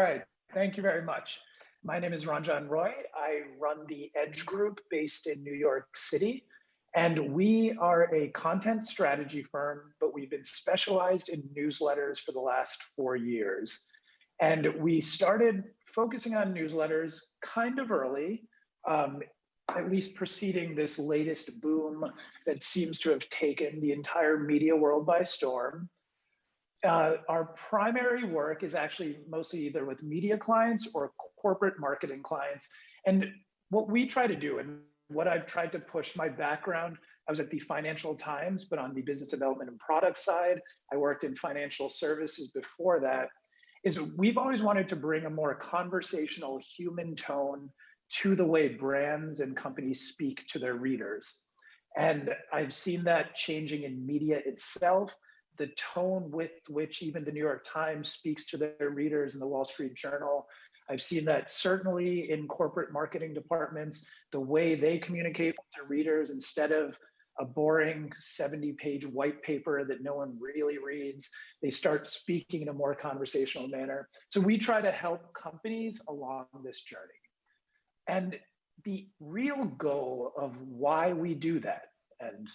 All right, thank you very much. My name is Ranjan Roy. I run the Edge Group based in New York City, and we are a content strategy firm, but we've been specialized in newsletters for the last 4 years. And we started focusing on newsletters kind of early, at least preceding this latest boom that seems to have taken the entire media world by storm. Our primary work is actually mostly either with media clients or corporate marketing clients. And what we try to do, and what I've tried to push my background, I was at the Financial Times, but on the business development and product side, I worked in financial services before that, is we've always wanted to bring a more conversational human tone to the way brands and companies speak to their readers. And I've seen that changing in media itself. The tone with which even the New York Times speaks to their readers and the Wall Street Journal. I've seen that certainly in corporate marketing departments, the way they communicate with their readers instead of a boring 70-page white paper that no one really reads, they start speaking in a more conversational manner. So we try to help companies along this journey. And the real goal of why we do that, and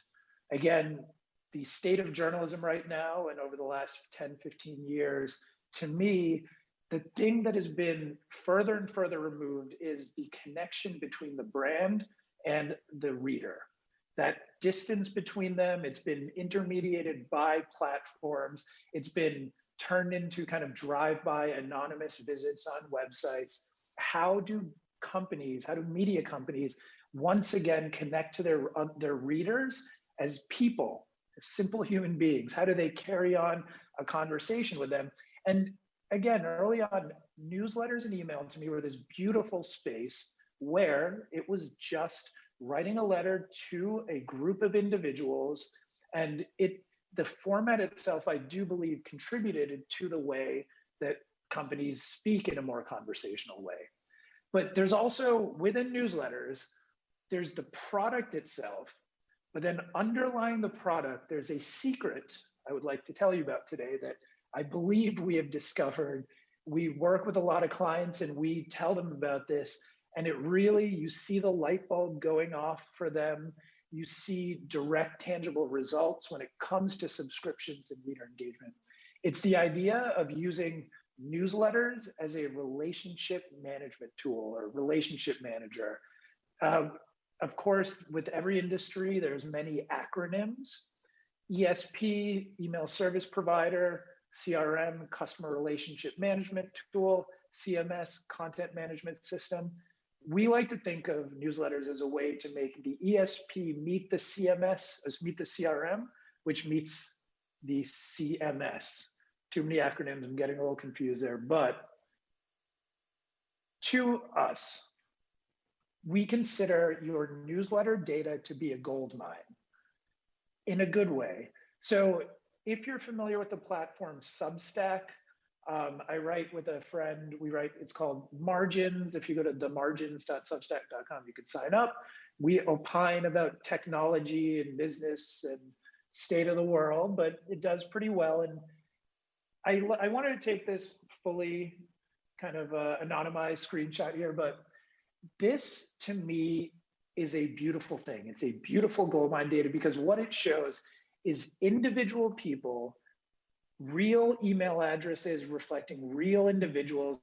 again, the state of journalism right now and over the last 10, 15 years, to me, the thing that has been further and further removed is the connection between the brand and the reader. That distance between them, it's been intermediated by platforms. It's been turned into kind of drive-by anonymous visits on websites. How do media companies once again connect to their readers as people, simple human beings? How do they carry on a conversation with them? And again, early on, newsletters and email to me were this beautiful space where it was just writing a letter to a group of individuals. And the format itself, I do believe, contributed to the way that companies speak in a more conversational way. But there's also, within newsletters, there's the product itself. But then underlying the product, there's a secret I would like to tell you about today that I believe we have discovered. We work with a lot of clients and we tell them about this. And it really, you see the light bulb going off for them. You see direct, tangible results when it comes to subscriptions and reader engagement. It's the idea of using newsletters as a relationship management tool or relationship manager. Of course, with every industry, there's many acronyms: ESP, email service provider; CRM, customer relationship management tool; CMS, content management system. We like to think of newsletters as a way to make the ESP meet the CMS, meet the CRM, which meets the CMS. Too many acronyms, I'm getting a little confused there, but to us, we consider your newsletter data to be a gold mine in a good way. So if you're familiar with the platform Substack, I write with a friend, it's called Margins. If you go to themargins.substack.com, you can sign up. We opine about technology and business and state of the world, but it does pretty well. And I wanted to take this fully kind of anonymized screenshot here, but this, to me, is a beautiful thing. It's a beautiful goldmine data because what it shows is individual people, real email addresses reflecting real individuals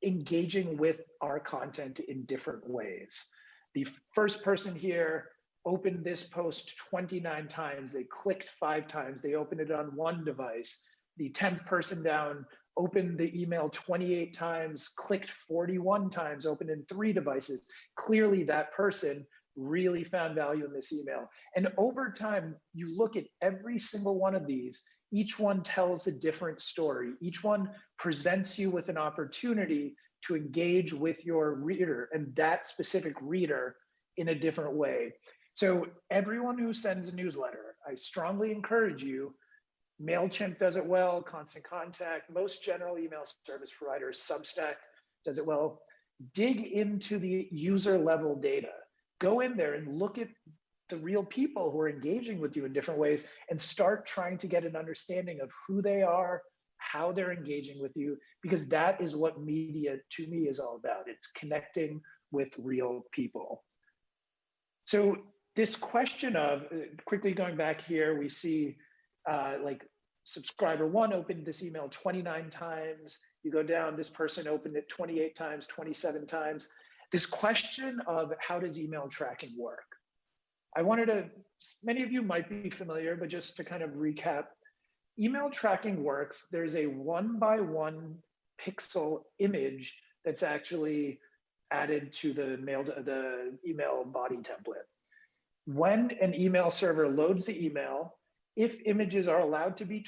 engaging with our content in different ways. The first person here opened this post 29 times. They clicked 5 times. They opened it on one device. The 10th person down opened the email 28 times, clicked 41 times, opened in 3 devices. Clearly that person really found value in this email. And over time, you look at every single one of these, each one tells a different story. Each one presents you with an opportunity to engage with your reader and that specific reader in a different way. So everyone who sends a newsletter, I strongly encourage you. MailChimp does it well, Constant Contact, most general email service providers, Substack does it well. Dig into the user level data. Go in there and look at the real people who are engaging with you in different ways and start trying to get an understanding of who they are, how they're engaging with you, because that is what media to me is all about. It's connecting with real people. So this question of, quickly going back here, we see like subscriber one opened this email 29 times. You go down, this person opened it 28 times, 27 times. This question of how does email tracking work? I wanted to, many of you might be familiar, but just to kind of recap, email tracking works. There's a 1-by-1 pixel image that's actually added to the email body template. When an email server loads the email, if images are allowed to be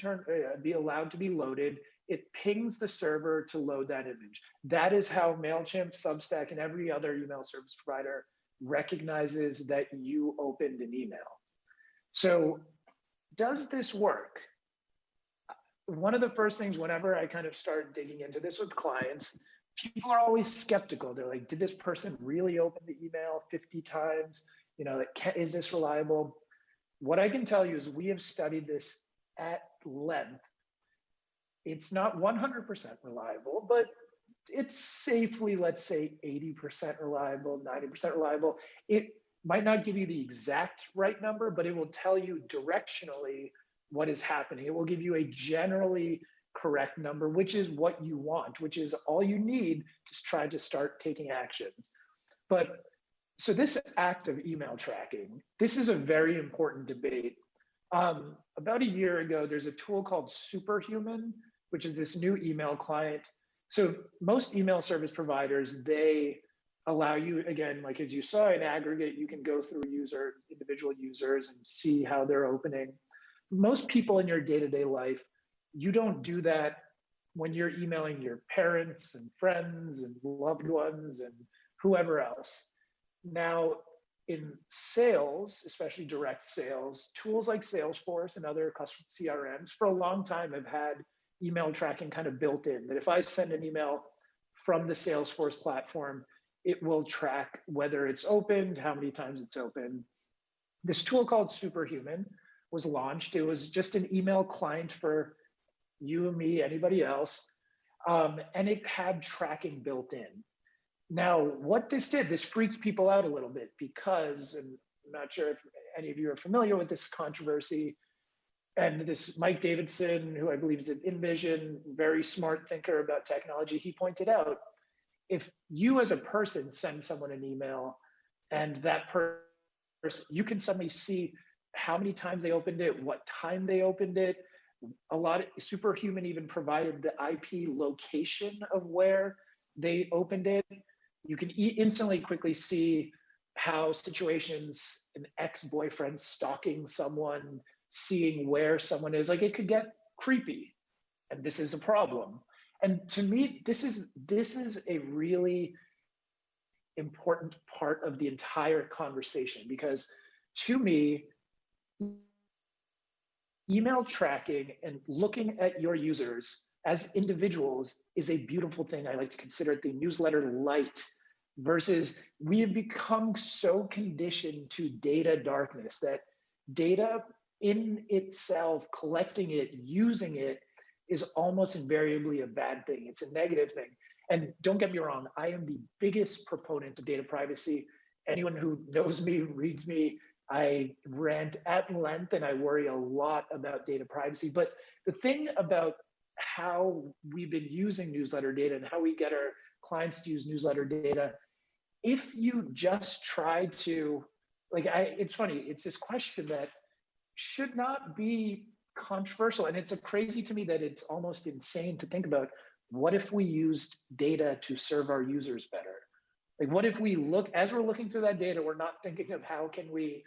loaded, it pings the server to load that image. That is how MailChimp, Substack, and every other email service provider recognizes that you opened an email. So does this work? One of the first things, whenever I kind of start digging into this with clients, people are always skeptical. They're like, did this person really open the email 50 times? You know, is this reliable? What I can tell you is we have studied this at length. It's not 100% reliable, but it's safely, let's say, 80% reliable, 90% reliable. It might not give you the exact right number, but it will tell you directionally what is happening. It will give you a generally correct number, which is what you want, which is all you need to try to start taking actions. But so this act of email tracking, this is a very important debate. About a year ago, there's a tool called Superhuman, which is this new email client. So most email service providers, they allow you, again, like as you saw in aggregate, you can go through individual users and see how they're opening. Most people in your day-to-day life, you don't do that when you're emailing your parents and friends and loved ones and whoever else. Now, in sales, especially direct sales, tools like Salesforce and other custom CRMs for a long time have had email tracking kind of built in, that if I send an email from the Salesforce platform, it will track whether it's opened, how many times it's opened. This tool called Superhuman was launched. It was just an email client for you and me, anybody else, and it had tracking built in. Now, what this did, this freaked people out a little bit because, and I'm not sure if any of you are familiar with this controversy, and this Mike Davidson, who I believe is at InVision, very smart thinker about technology, he pointed out, if you as a person send someone an email and that person, you can suddenly see how many times they opened it, what time they opened it. Superhuman even provided the IP location of where they opened it. You can instantly quickly see how situations, an ex-boyfriend stalking someone, seeing where someone is, like it could get creepy, and this is a problem. And to me, this is a really important part of the entire conversation, because to me, email tracking and looking at your users as individuals is a beautiful thing. I like to consider it the newsletter light, versus we have become so conditioned to data darkness that data in itself, collecting it, using it, is almost invariably a bad thing. It's a negative thing. And don't get me wrong, I am the biggest proponent of data privacy. Anyone who knows me, reads me, I rant at length and I worry a lot about data privacy. But the thing about how we've been using newsletter data and how we get our clients to use newsletter data, if you just try to, it's funny, it's this question that should not be controversial. And it's crazy to me that it's almost insane to think about, what if we used data to serve our users better? Like, what if we as we're looking through that data, we're not thinking of how can we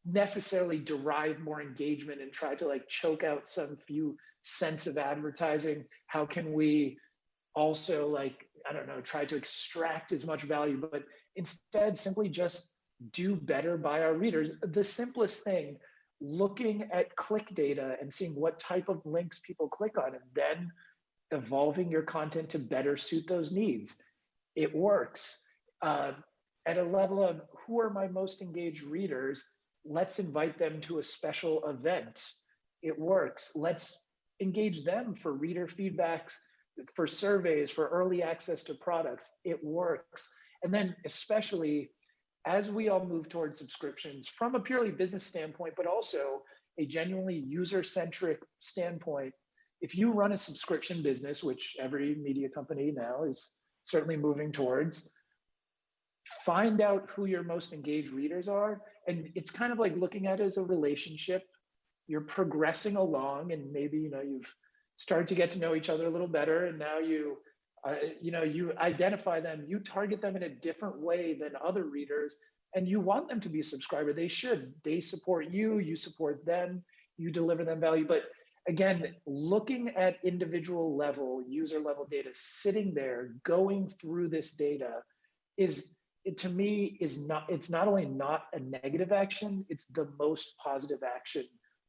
necessarily derive more engagement and try to choke out some few cents of advertising? How can we also try to extract as much value, but instead simply just do better by our readers? The simplest thing, looking at click data and seeing what type of links people click on, and then evolving your content to better suit those needs. It works. At a level of who are my most engaged readers, let's invite them to a special event. It works. Let's engage them for reader feedbacks, for surveys, for early access to products. It works. And then especially as we all move towards subscriptions from a purely business standpoint, but also a genuinely user-centric standpoint, if you run a subscription business, which every media company now is certainly moving towards, find out who your most engaged readers are. And it's kind of like looking at it as a relationship. You're progressing along, and maybe you've started to get to know each other a little better, and now you identify them, you target them in a different way than other readers, and you want them to be a subscriber. They should. They support you, you support them, you deliver them value. But again, looking at individual level, user level data, sitting there, going through this data to me, it's not only not a negative action, it's the most positive action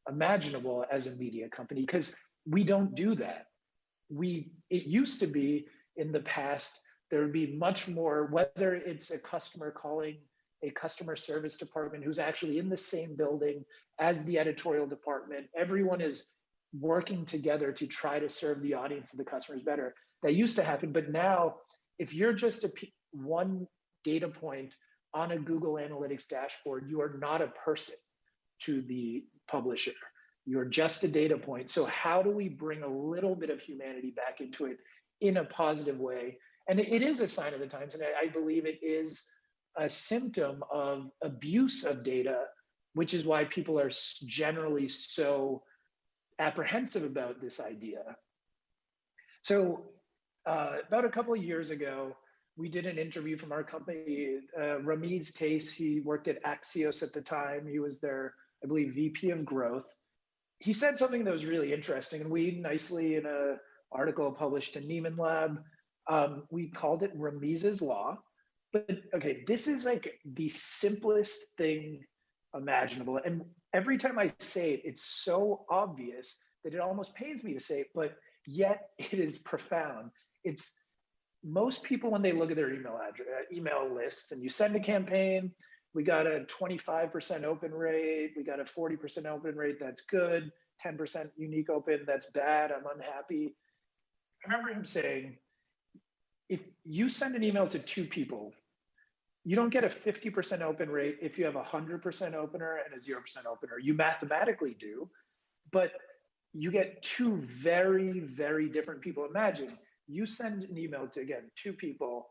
imaginable as a media company, because we don't do that. It used to be in the past, there would be much more, whether it's a customer calling a customer service department who's actually in the same building as the editorial department, everyone is working together to try to serve the audience and the customers better. That used to happen, but now if you're just one data point on a Google Analytics dashboard, you are not a person to the publisher. You're just a data point. So how do we bring a little bit of humanity back into it in a positive way? And it is a sign of the times, and I believe it is a symptom of abuse of data, which is why people are generally so apprehensive about this idea. So about a couple of years ago, we did an interview from our company, Ramiz Tace. He worked at Axios at the time. He was their, I believe, VP of growth. He said something that was really interesting, and we nicely, in an article published in Neiman Lab, we called it Ramiz's Law. But okay, this is like the simplest thing imaginable. And every time I say it, it's so obvious that it almost pains me to say it, but yet it is profound. It's most people, when they look at their email lists, and you send a campaign, we got a 25% open rate, we got a 40% open rate, that's good, 10% unique open, that's bad, I'm unhappy. I remember him saying, if you send an email to 2 people, you don't get a 50% open rate if you have a 100% opener and a 0% opener. You mathematically do, but you get 2 very, very different people. Imagine you send an email to, again, 2 people.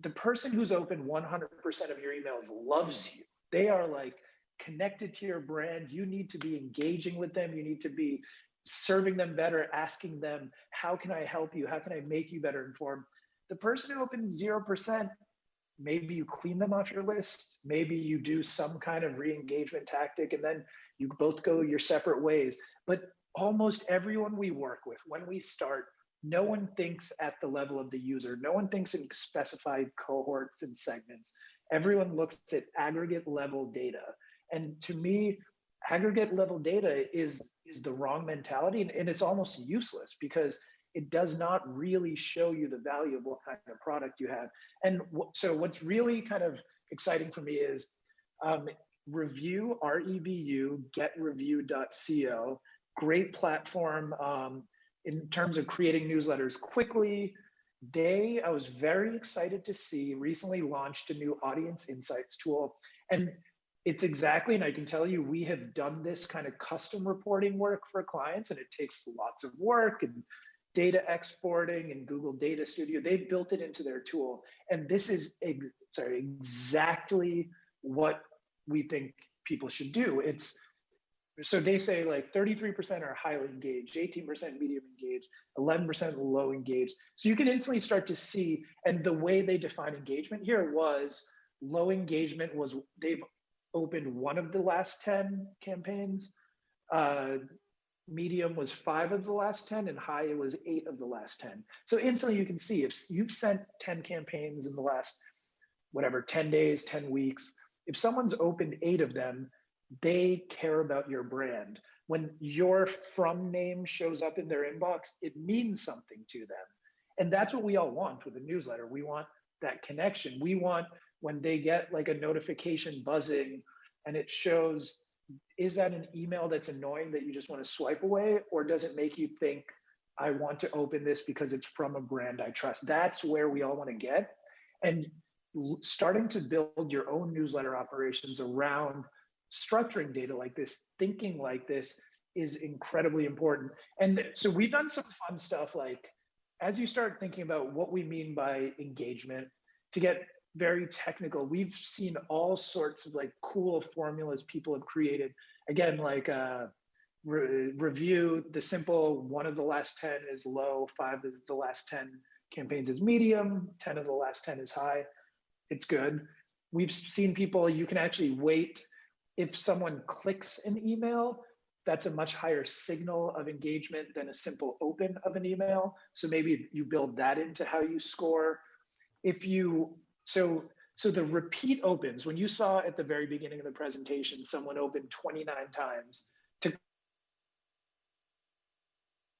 The person who's opened 100% of your emails loves you. They are like connected to your brand. You need to be engaging with them. You need to be serving them better, asking them, how can I help you? How can I make you better informed? The person who opened 0%, maybe you clean them off your list. Maybe you do some kind of re-engagement tactic, and then you both go your separate ways. But almost everyone we work with, when we start, no one thinks at the level of the user. No one thinks in specified cohorts and segments. Everyone looks at aggregate level data. And to me, aggregate level data is the wrong mentality, and it's almost useless because it does not really show you the value of what kind of product you have. And so what's really kind of exciting for me is Review, REVU, getreview.co, great platform in terms of creating newsletters quickly. I was very excited to see, recently launched a new audience insights tool. And it's exactly, and I can tell you, we have done this kind of custom reporting work for clients, and it takes lots of work and data exporting and Google Data Studio. They've built it into their tool. And this is exactly what we think people should do. So they say like 33% are highly engaged, 18% medium engaged, 11% low engaged. So you can instantly start to see, and the way they define engagement here was low engagement was they've opened 1 of the last 10 campaigns, medium was 5 of the last 10, and high was 8 of the last 10. So instantly you can see if you've sent 10 campaigns in the last, 10 days, 10 weeks, if someone's opened 8 of them, they care about your brand. When your from name shows up in their inbox, it means something to them. And that's what we all want with a newsletter. We want that connection. We want when they get like a notification buzzing and it shows is that an email that's annoying that you just want to swipe away? Or does it make you think, I want to open this because it's from a brand I trust? That's where we all want to get. And starting to build your own newsletter operations around structuring data like this, thinking like this, is incredibly important. And so we've done some fun stuff, like as you start thinking about what we mean by engagement, to get very technical, we've seen all sorts of like cool formulas people have created. Again, like review, the simple 1 of the last 10 is low, 5 of the last 10 campaigns is medium, 10 of the last 10 is high. It's good. We've seen people, you can actually wait. If someone clicks an email, that's a much higher signal of engagement than a simple open of an email. So maybe you build that into how you score. If you, so the repeat opens, when you saw at the very beginning of the presentation, someone opened 29 times. To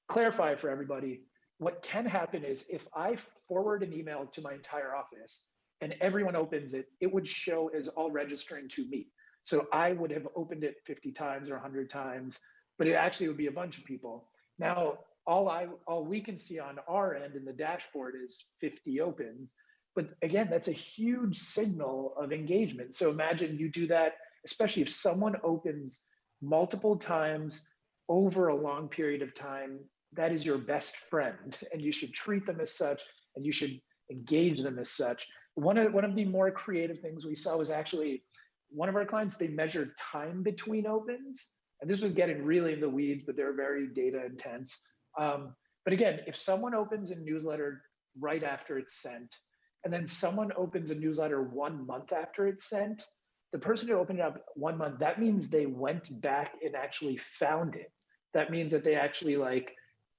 clarify for everybody, what can happen is if I forward an email to my entire office and everyone opens it, it would show as all registering to me. So I would have opened it 50 times or 100 times, but it actually would be a bunch of people. Now, all we can see on our end in the dashboard is 50 opens. But again, that's a huge signal of engagement. So imagine you do that, especially if someone opens multiple times over a long period of time, that is your best friend, and you should treat them as such, and you should engage them as such. One of the more creative things we saw was actually one of our clients, they measured time between opens. And this was getting really in the weeds, but they're very data intense. But again, if someone opens a newsletter right after it's sent, and then someone opens a newsletter 1 month after it's sent, the person who opened it up 1 month, that means they went back and actually found it. That means that they actually like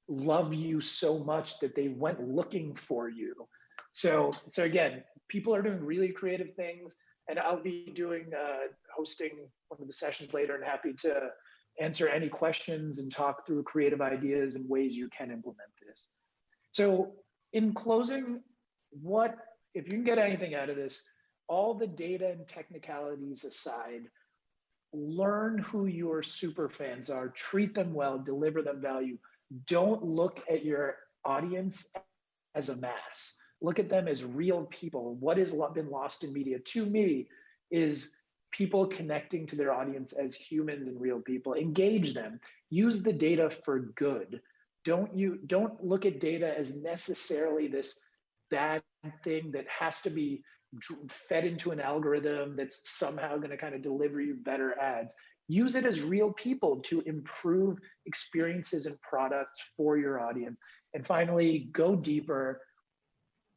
love you so much that they went looking for you. So again, people are doing really creative things, and I'll be hosting one of the sessions later, and happy to answer any questions and talk through creative ideas and ways you can implement this. So in closing, if you can get anything out of this, all the data and technicalities aside, learn who your super fans are, treat them well, deliver them value. Don't look at your audience as a mass. Look at them as real people. What has been lost in media, to me, is people connecting to their audience as humans and real people. Engage them. Use the data for good. Don't look at data as necessarily this bad thing that has to be fed into an algorithm that's somehow going to kind of deliver you better ads. Use it as real people to improve experiences and products for your audience. And finally, go deeper.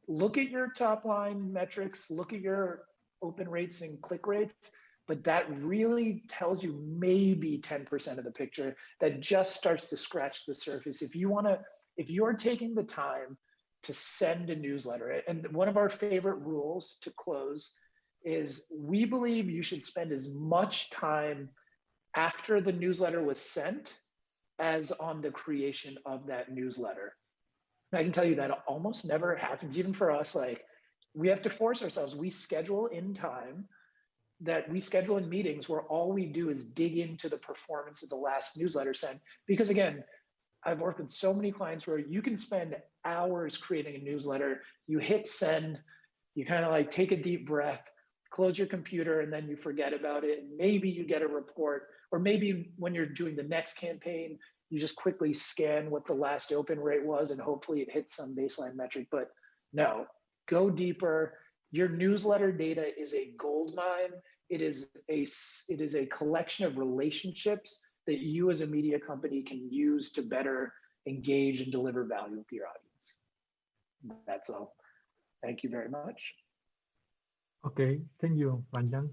Look at your top line metrics, look at your open rates and click rates, but that really tells you maybe 10% of the picture. That just starts to scratch the surface. If you're taking the time to send a newsletter, and one of our favorite rules to close is we believe you should spend as much time after the newsletter was sent as on the creation of that newsletter. And I can tell you that almost never happens, even for us. Like, we have to force ourselves. We schedule in time, that we schedule in meetings where all we do is dig into the performance of the last newsletter sent. Because again, I've worked with so many clients where you can spend hours creating a newsletter, you hit send, you kind of like take a deep breath, close your computer, and then you forget about it. And maybe you get a report, or maybe when you're doing the next campaign, you just quickly scan what the last open rate was, and hopefully it hits some baseline metric. But no, go deeper. Your newsletter data is a gold mine. It is a collection of relationships that you as a media company can use to better engage and deliver value with your audience. That's all. Thank you very much. Okay, thank you, Ranjan.